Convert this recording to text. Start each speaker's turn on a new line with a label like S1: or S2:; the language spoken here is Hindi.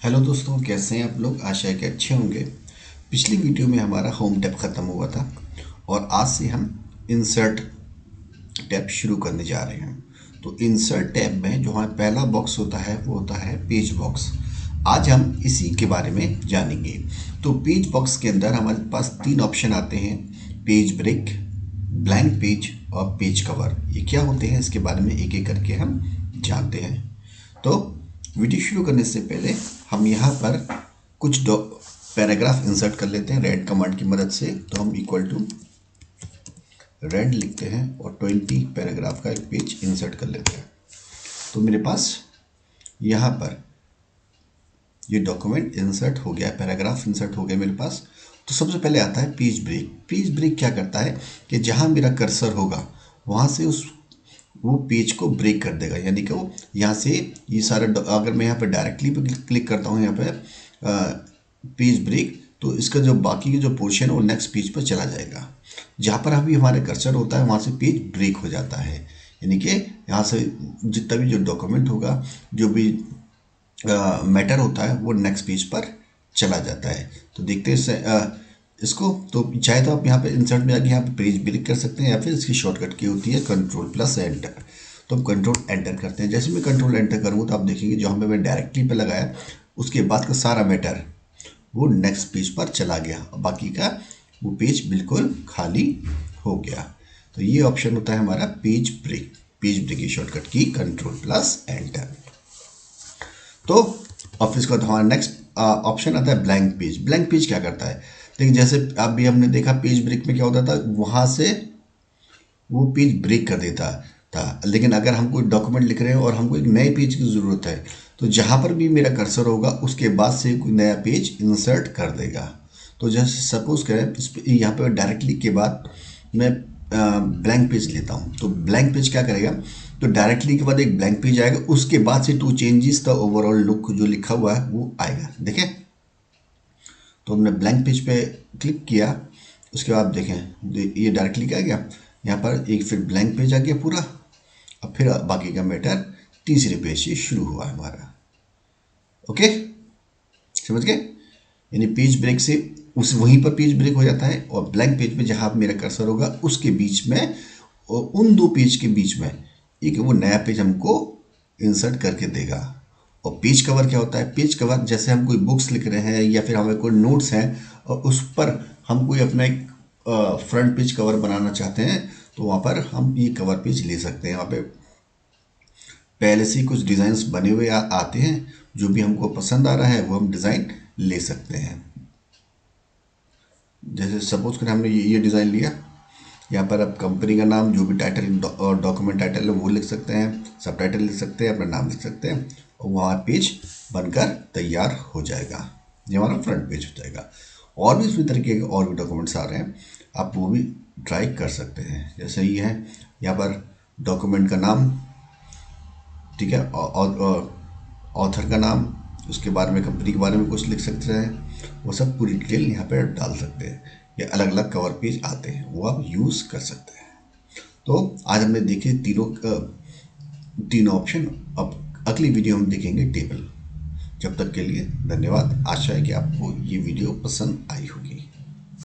S1: हेलो दोस्तों, कैसे हैं आप लोग। आशा है कि अच्छे होंगे। पिछली वीडियो में हमारा होम टैब ख़त्म हुआ था और आज से हम इंसर्ट टैब शुरू करने जा रहे हैं। तो इंसर्ट टैब में जो हमारा पहला बॉक्स होता है वो होता है पेज बॉक्स। आज हम इसी के बारे में जानेंगे। तो पेज बॉक्स के अंदर हमारे पास तीन ऑप्शन आते हैं: पेज ब्रेक, ब्लैंक पेज और पेज कवर। ये क्या होते हैं इसके बारे में एक एक करके हम जानते हैं। तो वीडियो शुरू करने से पहले हम यहाँ पर कुछ पैराग्राफ इंसर्ट कर लेते हैं रेड कमांड की मदद से। तो हम इक्वल टू रेड लिखते हैं और 20 पैराग्राफ का एक पेज इंसर्ट कर लेते हैं। तो मेरे पास यहाँ पर ये डॉक्यूमेंट इंसर्ट हो गया, पैराग्राफ इंसर्ट हो गया मेरे पास। तो सबसे पहले आता है पेज ब्रेक। पेज ब्रेक क्या करता है कि जहाँ मेरा कर्सर होगा वहाँ से वो पेज को ब्रेक कर देगा, यानी कि वो यहाँ से ये सारा अगर मैं यहाँ पर डायरेक्टली पे क्लिक करता हूँ यहाँ पे पेज ब्रेक, तो इसका जो बाकी का जो पोर्शन है वो नेक्स्ट पेज पर चला जाएगा। जहाँ पर अभी हमारे कर्सर होता है वहाँ से पेज ब्रेक हो जाता है, यानी कि यहाँ से जितना भी जो डॉक्यूमेंट होगा, जो भी मैटर होता है, वो नेक्स्ट पेज पर चला जाता है। तो देखते हैं इसको। तो चाहे तो आप यहाँ पे इंसर्ट में जाके यहाँ पे पेज ब्रेक कर सकते हैं, या फिर इसकी शॉर्टकट की होती है कंट्रोल प्लस एंटर। तो हम कंट्रोल एंटर करते हैं। जैसे मैं कंट्रोल एंटर करूँगा तो आप देखेंगे जो हमें मैं डायरेक्टली पे लगाया उसके बाद का सारा मैटर वो नेक्स्ट पेज पर चला गया और बाकी का वो पेज बिल्कुल खाली हो गया। तो ये ऑप्शन होता है हमारा पेज ब्रेक। पेज ब्रेक की शॉर्टकट की कंट्रोल प्लस एंटर। तो अब इसका हमारा नेक्स्ट ऑप्शन आता है ब्लैंक पेज। ब्लैंक पेज क्या करता है, देखिए जैसे अभी हमने देखा पेज ब्रेक में क्या होता था, वहाँ से वो पेज ब्रेक कर देता था। लेकिन अगर हम कोई डॉक्यूमेंट लिख रहे हैं और हमको एक नए पेज की ज़रूरत है, तो जहाँ पर भी मेरा कर्सर होगा उसके बाद से कोई नया पेज इंसर्ट कर देगा। तो जैसे सपोज करें यहाँ पर डायरेक्टली के बाद मैं ब्लैंक पेज लेता हूँ, तो ब्लैंक पेज क्या करेगा, तो डायरेक्टली के बाद एक ब्लैंक पेज आएगा, उसके बाद से to changes the overall look जो लिखा हुआ है वो आएगा। देखें, तो हमने ब्लैंक पेज पे क्लिक किया, उसके बाद देखें ये डायरेक्टली क्या आ गया, यहाँ पर एक फिर ब्लैंक पेज आ गया पूरा। अब फिर बाकी का मैटर तीसरे पेज से शुरू हुआ हमारा। ओके, समझ गए। यानी पेज ब्रेक से उस वहीं पर पेज ब्रेक हो जाता है और ब्लैंक पेज पे जहाँ मेरा कर्सर होगा उसके बीच में और उन दो पेज के बीच में एक वो नया पेज हमको इंसर्ट करके देगा। और पेज कवर क्या होता है, पेज कवर जैसे हम कोई बुक्स लिख रहे हैं या फिर हमें कोई नोट्स हैं और उस पर हम कोई अपना एक फ्रंट पेज कवर बनाना चाहते हैं, तो वहाँ पर हम ये कवर पेज ले सकते हैं। वहाँ पे पहले से ही कुछ डिज़ाइंस बने हुए आते हैं, जो भी हमको पसंद आ रहा है वो हम डिज़ाइन ले सकते हैं। जैसे सपोज करें हमने ये डिज़ाइन लिया, यहाँ पर आप कंपनी का नाम, जो भी टाइटल और डॉक्यूमेंट टाइटल है वो लिख सकते हैं, सब टाइटल लिख सकते हैं, अपना नाम लिख सकते हैं और वहाँ पेज बनकर तैयार हो जाएगा। ये हमारा फ्रंट पेज हो जाएगा। और भी इसी तरीके के और भी डॉक्यूमेंट्स आ रहे हैं, आप वो भी ट्राई कर सकते हैं। जैसे ये है, यहाँ पर डॉक्यूमेंट का नाम, ठीक है, और ऑथर का नाम, उसके बारे में, कंपनी के बारे में कुछ लिख सकते हैं, वो सब पूरी डिटेल यहाँ पर डाल सकते हैं। या अलग अलग कवर पेज आते हैं वो आप यूज़ कर सकते हैं। तो आज हमने देखे तीनों ऑप्शन। अब अगली वीडियो हम देखेंगे टेबल। जब तक के लिए धन्यवाद। आशा है कि आपको ये वीडियो पसंद आई होगी।